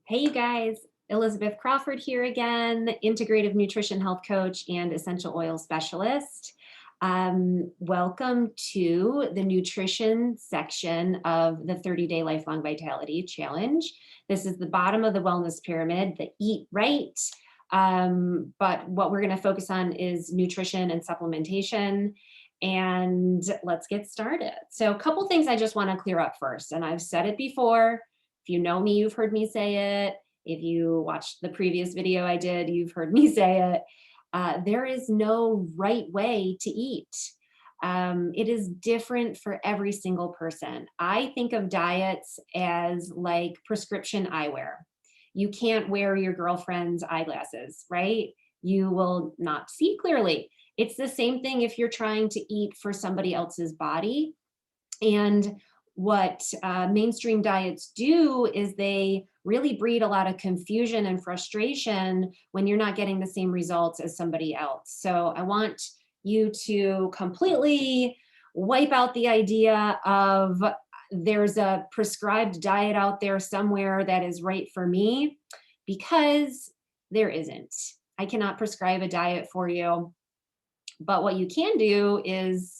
Hey, you guys. Elizabeth Crawford here again, integrative nutrition health coach and essential oil specialist. Welcome to the nutrition section of the 30-day lifelong vitality challenge. This is the bottom of the wellness pyramid, the eat right. But what we're going to focus on is nutrition and supplementation. And let's get started. So a couple things I just want to clear up first. And I've said it before. If you know me, you've heard me say it. If you watched the previous video I did, you've heard me say it. There is no right way to eat. It is different for every single person. I think of diets as like prescription eyewear. You can't wear your girlfriend's eyeglasses, right? You will not see clearly. It's the same thing if you're trying to eat for somebody else's body. And what mainstream diets do is they really breed a lot of confusion and frustration when you're not getting the same results as somebody else. So I want you to completely wipe out the idea of there's a prescribed diet out there somewhere that is right for me, because there isn't. I cannot prescribe a diet for you. But what you can do is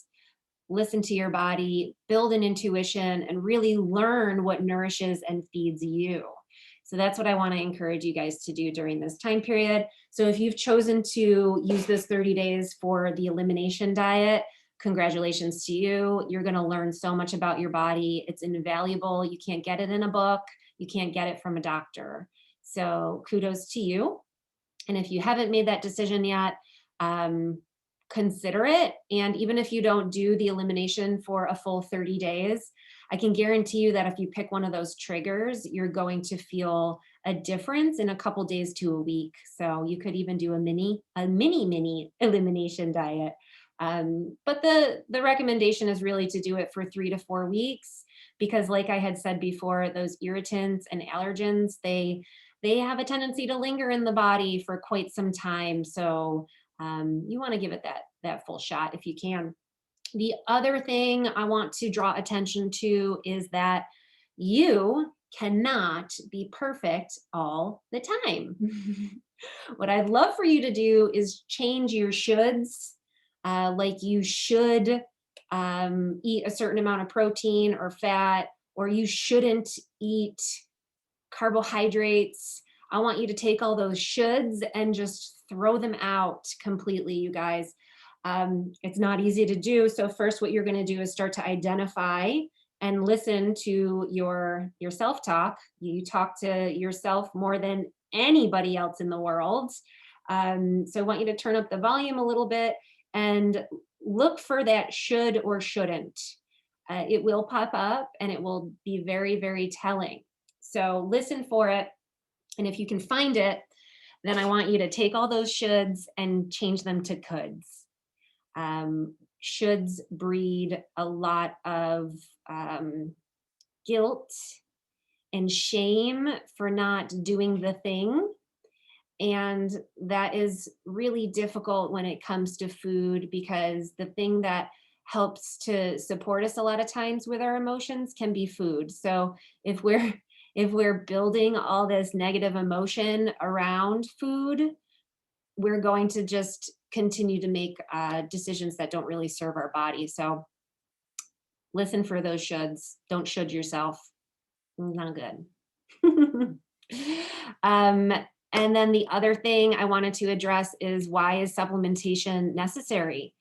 listen to your body, build an intuition, and really learn what nourishes and feeds you. So that's what I want to encourage you guys to do during this time period. So if you've chosen to use this 30 days for the elimination diet, congratulations to you. You're going to learn so much about your body. It's invaluable. You can't get it in a book. You can't get it from a doctor. So kudos to you. And if you haven't made that decision yet, consider it. And even if you don't do the elimination for a full 30 days, I can guarantee you that if you pick one of those triggers, you're going to feel a difference in a couple days to a week. So you could even do a mini elimination diet. But the recommendation is really to do it for 3 to 4 weeks, because like I had said before, those irritants and allergens, they have a tendency to linger in the body for quite some time. So you want to give it that full shot if you can. The other thing I want to draw attention to is that you cannot be perfect all the time. What I'd love for you to do is change your shoulds. Like you should eat a certain amount of protein or fat, or you shouldn't eat carbohydrates. I want you to take all those shoulds and just throw them out completely, you guys. It's not easy to do. So first, what you're going to do is start to identify and listen to your self-talk. You talk to yourself more than anybody else in the world. So I want you to turn up the volume a little bit and look for that should or shouldn't. It will pop up and it will be very, very telling. So listen for it. And if you can find it, then I want you to take all those shoulds and change them to coulds. Shoulds breed a lot of guilt and shame for not doing the thing. And that is really difficult when it comes to food, because the thing that helps to support us a lot of times with our emotions can be food. So if we're building all this negative emotion around food, we're going to just continue to make decisions that don't really serve our body. So listen for those shoulds. Don't should yourself. Not good. And then the other thing I wanted to address is, why is supplementation necessary?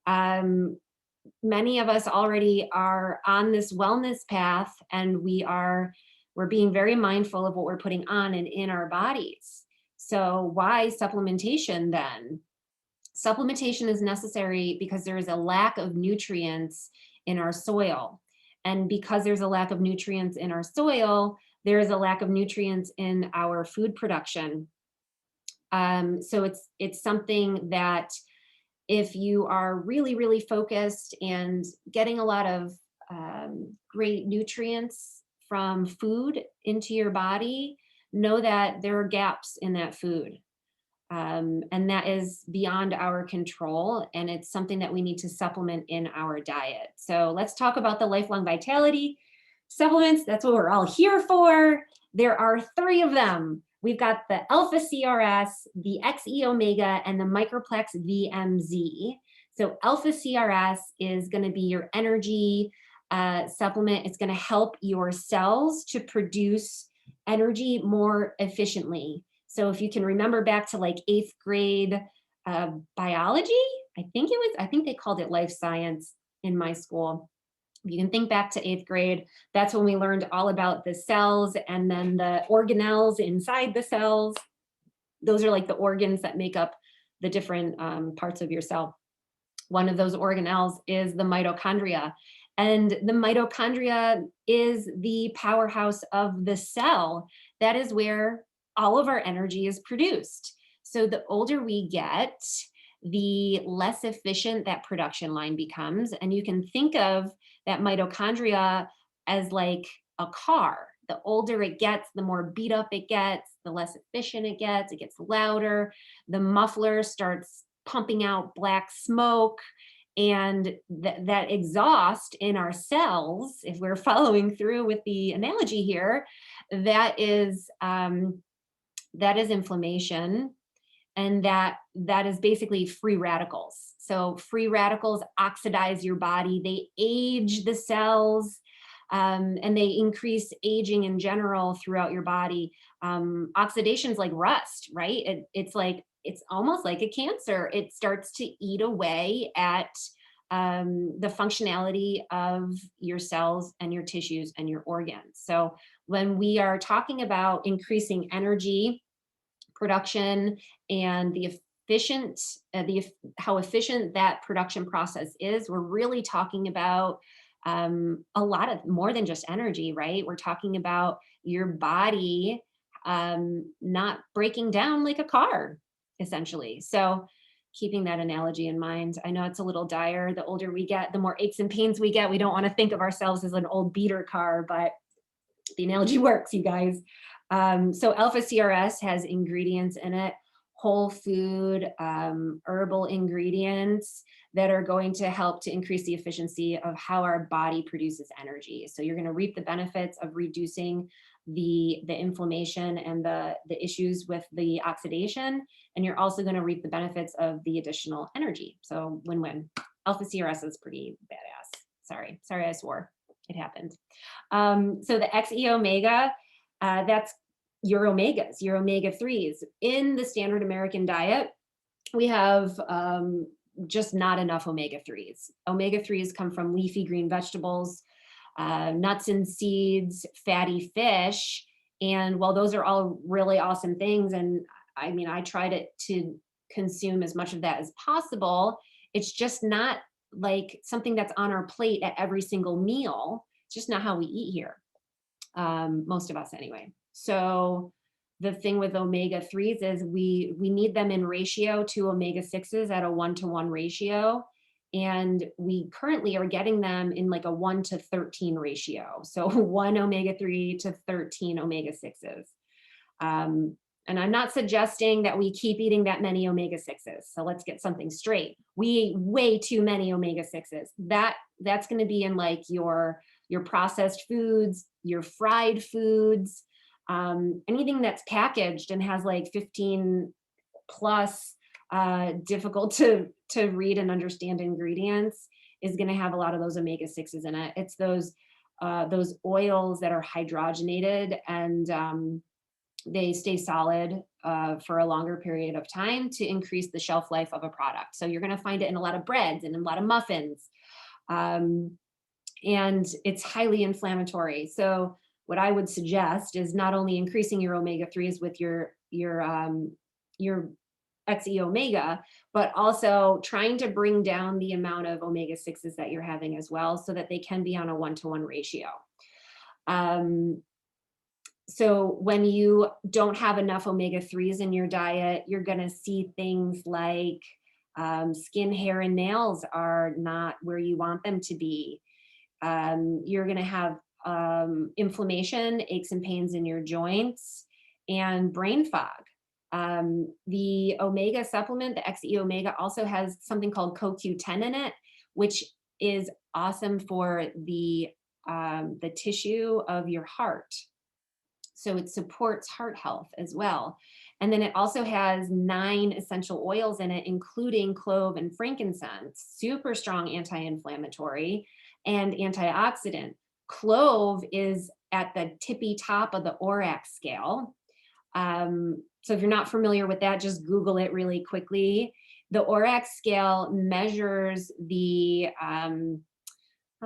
Many of us already are on this wellness path, and we're being very mindful of what we're putting on and in our bodies. So why supplementation then? Supplementation is necessary because there is a lack of nutrients in our soil. And because there's a lack of nutrients in our soil, there is a lack of nutrients in our food production. So it's something that if you are really, really focused and getting a lot of great nutrients from food into your body, know that there are gaps in that food. And that is beyond our control, and it's something that we need to supplement in our diet. So let's talk about the lifelong vitality supplements. That's what we're all here for. There are 3 of them. We've got the alpha CRS, the XE omega, and the microplex VMZ. So alpha CRS is going to be your energy supplement. It's going to help your cells to produce energy more efficiently. So if you can remember back to like 8th grade biology, I think they called it life science in my school. If you can think back to 8th grade, that's when we learned all about the cells and then the organelles inside the cells. Those are like the organs that make up the different parts of your cell. One of those organelles is the mitochondria. And the mitochondria is the powerhouse of the cell. That is where all of our energy is produced. So the older we get, the less efficient that production line becomes. And you can think of that mitochondria as like a car. The older it gets, the more beat up it gets, the less efficient it gets louder, the muffler starts pumping out black smoke, and that exhaust in our cells, if we're following through with the analogy here, that is inflammation, and that is basically free radicals. So free radicals oxidize your body, they age the cells, and they increase aging in general throughout your body. Oxidation is like rust, right? It's almost like a cancer. It starts to eat away at the functionality of your cells and your tissues and your organs. So when we are talking about increasing energy production and how efficient that production process is, we're really talking about a lot of more than just energy, right? We're talking about your body not breaking down like a car, essentially. So keeping that analogy in mind. I know it's a little dire. The older we get, the more aches and pains we get. We don't want to think of ourselves as an old beater car, but the analogy works, you guys. So alpha CRS has ingredients in it, whole food, herbal ingredients that are going to help to increase the efficiency of how our body produces energy. So you're going to reap the benefits of reducing the inflammation and the issues with the oxidation, and you're also going to reap the benefits of the additional energy. So win-win. Alpha CRS is pretty badass. Sorry I swore. It happened. So the XE omega, that's your omegas, your omega-3s. In the standard American diet, we have just not enough omega-3s. Omega-3s come from leafy green vegetables, nuts and seeds, fatty fish. And while those are all really awesome things, and I mean, I try to consume as much of that as possible, it's just not like something that's on our plate at every single meal. It's just not how we eat here. Most of us anyway. So the thing with omega-3s is we need them in ratio to omega-6s at a 1-to-1 ratio. And we currently are getting them in like a 1-to-13 ratio. So 1 omega-3 to 13 omega-6s. And I'm not suggesting that we keep eating that many omega-6s. So let's get something straight. We eat way too many omega-6s. That's going to be in like your processed foods, your fried foods, anything that's packaged and has like 15 plus difficult to read and understand ingredients is going to have a lot of those omega-6s in it. It's those oils that are hydrogenated and they stay solid for a longer period of time to increase the shelf life of a product. So you're going to find it in a lot of breads and in a lot of muffins. And it's highly inflammatory. So what I would suggest is not only increasing your omega-3s with your XE omega, but also trying to bring down the amount of omega-6s that you're having as well, so that they can be on a 1-to-1 ratio. So when you don't have enough omega-3s in your diet, you're going to see things like skin, hair, and nails are not where you want them to be. You're going to have inflammation, aches and pains in your joints, and brain fog. The omega supplement, the XE omega, also has something called CoQ10 in it, which is awesome for the tissue of your heart. So it supports heart health as well. And then it also has 9 essential oils in it, including clove and frankincense, super strong anti-inflammatory and antioxidant. Clove is at the tippy top of the ORAC scale. So if you're not familiar with that, just Google it really quickly. The ORAC scale measures the, how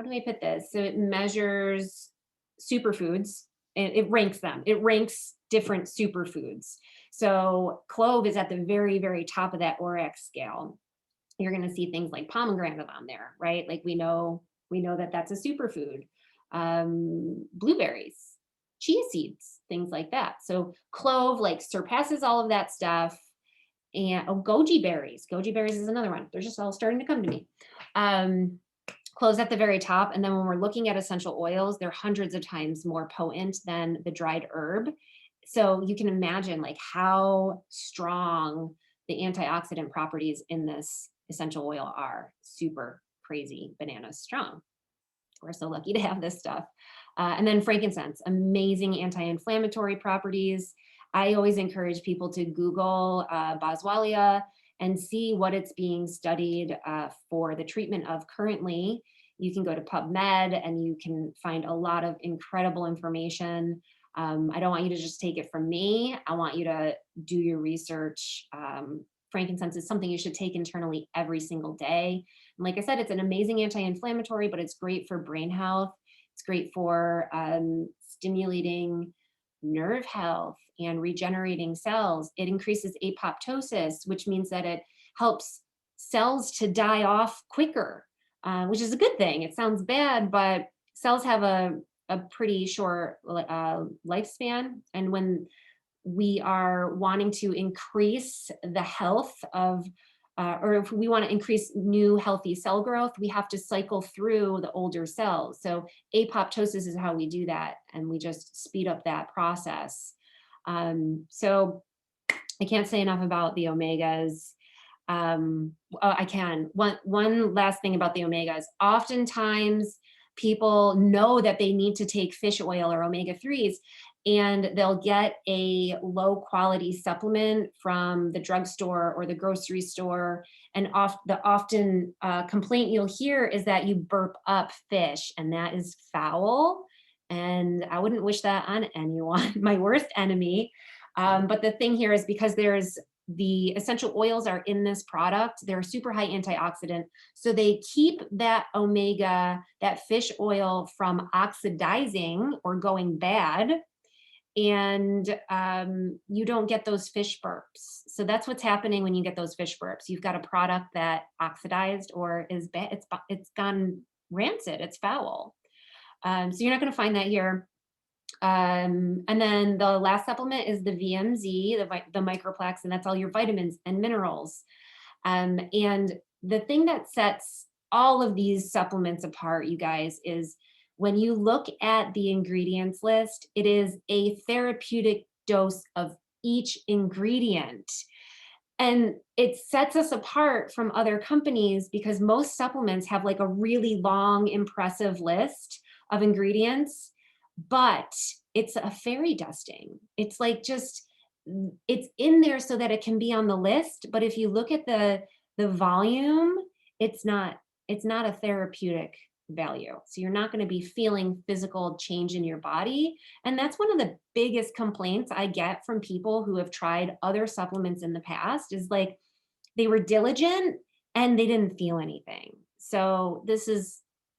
do I put this? So it measures superfoods and it ranks them. It ranks different superfoods. So clove is at the very, very top of that ORAC scale. You're going to see things like pomegranate on there, right? Like we know that that's a superfood. Blueberries, chia seeds, things like that. So clove like surpasses all of that stuff. And oh, goji berries. Goji berries is another one. They're just all starting to come to me. Cloves at the very top. And then when we're looking at essential oils, they're hundreds of times more potent than the dried herb. So you can imagine like how strong the antioxidant properties in this essential oil are. Super crazy bananas strong. We're so lucky to have this stuff. And then frankincense, amazing anti-inflammatory properties. I always encourage people to Google boswellia and see what it's being studied for the treatment of currently. You can go to PubMed and you can find a lot of incredible information. I don't want you to just take it from me. I want you to do your research. Frankincense is something you should take internally every single day. And like I said, it's an amazing anti-inflammatory, but it's great for brain health. It's great for stimulating nerve health and regenerating cells. It increases apoptosis, which means that it helps cells to die off quicker, which is a good thing. It sounds bad, but cells have a pretty short lifespan. And when we are wanting to increase the health of or if we want to increase new healthy cell growth, we have to cycle through the older cells. So apoptosis is how we do that, and we just speed up that process. So I can't say enough about the omegas. I can. One last thing about the omegas. Oftentimes, people know that they need to take fish oil or omega-3s, and they'll get a low quality supplement from the drugstore or the grocery store. And the often complaint you'll hear is that you burp up fish, and that is foul. And I wouldn't wish that on anyone, my worst enemy. But the thing here is because the essential oils are in this product, they're super high antioxidant. So they keep that omega, that fish oil from oxidizing or going bad. And you don't get those fish burps. So that's what's happening when you get those fish burps. You've got a product that oxidized or is bad. It's gone rancid. It's foul. So you're not going to find that here. And then the last supplement is the VMZ, the Microplex, and that's all your vitamins and minerals. And the thing that sets all of these supplements apart, you guys, is when you look at the ingredients list, it is a therapeutic dose of each ingredient. And it sets us apart from other companies because most supplements have like a really long, impressive list of ingredients, but it's a fairy dusting. It's like just, it's in there so that it can be on the list. But if you look at the volume, it's not a therapeutic value. So you're not going to be feeling physical change in your body. And that's one of the biggest complaints I get from people who have tried other supplements in the past is like they were diligent and they didn't feel anything. So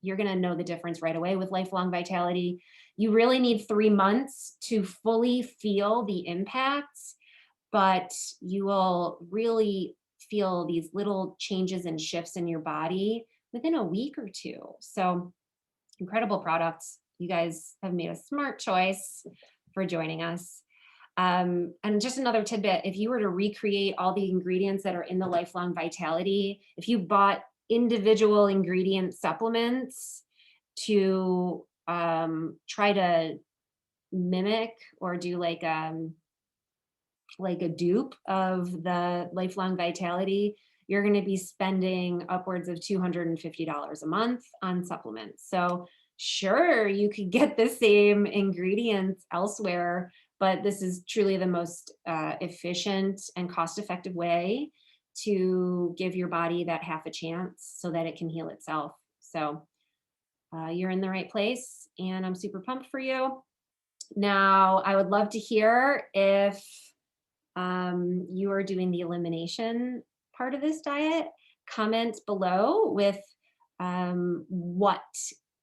you're going to know the difference right away with lifelong vitality. You really need 3 months to fully feel the impacts, but you will really feel these little changes and shifts in your body within a week or two. So incredible products. You guys have made a smart choice for joining us. And just another tidbit, if you were to recreate all the ingredients that are in the Lifelong Vitality, if you bought individual ingredient supplements to try to mimic or do like a dupe of the Lifelong Vitality, you're going to be spending upwards of $250 a month on supplements. So sure, you could get the same ingredients elsewhere, but this is truly the most efficient and cost-effective way to give your body that half a chance so that it can heal itself. So you're in the right place, and I'm super pumped for you. Now, I would love to hear if you are doing the elimination part of this diet. Comment below with what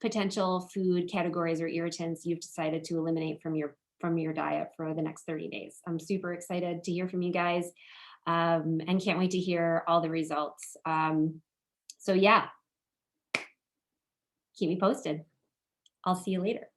potential food categories or irritants you've decided to eliminate from your diet for the next 30 days. I'm super excited to hear from you guys, and can't wait to hear all the results. So yeah, keep me posted. I'll see you later.